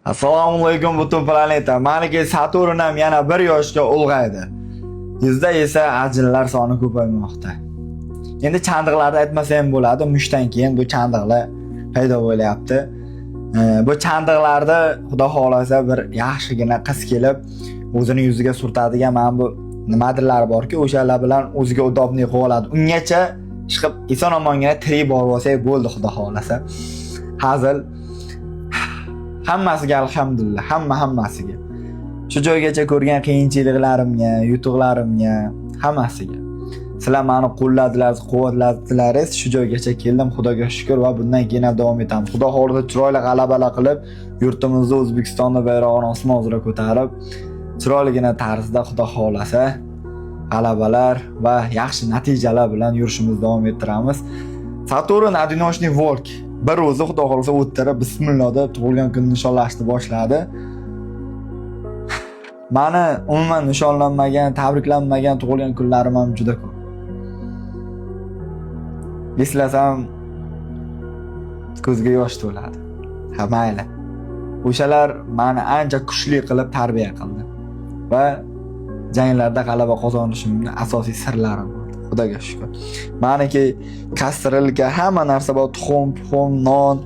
Assalomu alaykum butun planeta. Meniki Saturn ham yana 1 yoshga ulg'aydi. Bizda esa ajinlar soni ko'paymoqda. Endi chandiqlarni aytmasam bo'ladi, mushdan keyin bu chandiqlar paydo bo'lyapti. Bu chandiqlarda xudo xolasa bir yaxshigina qiz kelib, o'zini yuziga surtadigan mana bu nimadirlar borki, o'shalar bilan o'ziga udobni qilib oladi. Ungacha chiqib eson-omongina tirik borib olsak bo'ldi xudo xolasa. Hazil hammasiga alhamdulillah, hammasiga. Shu joygacha ko'rgan qiyinchiliklarimga, yutuqlarimga, hammasiga. Sizlar meni qo'lladingiz, quvvatladingiz, shu joygacha keldim, Xudoga shukr va bundan keyin ham davom etamiz. Xudo xolisa chiroyli g'alabalar qilib, yurtimizni O'zbekistonda bayrog'ini osmon uzra ko'tarib, chiroyligina tarzda Xudo xolasa g'alabalar va yaxshi natijalar bilan yurishimizni davom ettiramiz. Saturn Adinoshniy Volk bir o'zi Xudo xolasa o'ttirib bismillah deb tug'ilgan kunni nishonlashni boshladi. Meni umuman nishonlanmagan, tabriklanmagan tug'ilgan kunlarim ham juda ko'p. Eslasam ko'zga yosh to'ladi. Ha mayli. O'shalar meni ancha kuchli qilib tarbiya qildi va janglarda g'alaba qozonishimning asosiy sirlari bo'ldi. Xudoga shukr. Meniki kastrilka hamma narsa bor, tuxum, non,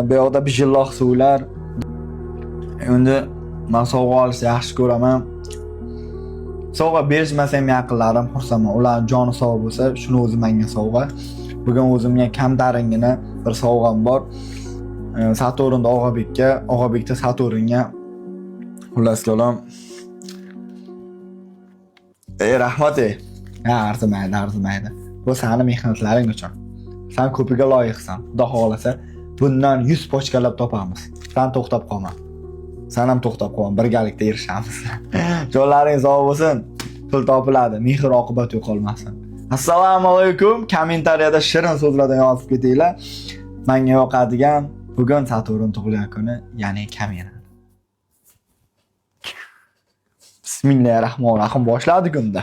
bu yoqda bijilloq suvlar. Endi men sovg'a olishni yaxshi ko'raman. Sovg'a berishmasam yaqinlarim xursandman. Ular joni sog' bo'lsa, shuni o'zi menga sovg'a. Bugun o'zimga kamtaringina bir sovg'am bor. Saturnda Og'abekda Saturnga xullas kalom. Rahmat. Ha, arzimaydi. Bu seni mehnatlaring uchun. Sen ko'piga loyiqsan. Xudo xolasa, bundan 100 pochkalab topamiz. Sen to'xtab qolma. Sen ham to'xtab qolma, birgalikda erishamiz. Jonlaring sog' bo'lsin. Pul topiladi, mehr oqibat yo'qolmasin. Assalomu alaykum. Kommentariyada shirin so'zlardan yozib ketinglar. Menga yoqadigan bugun Saturn tug'ilgan kuni, ya'ni kamina. Bismillahirrohmanirrohim boshladi kunda.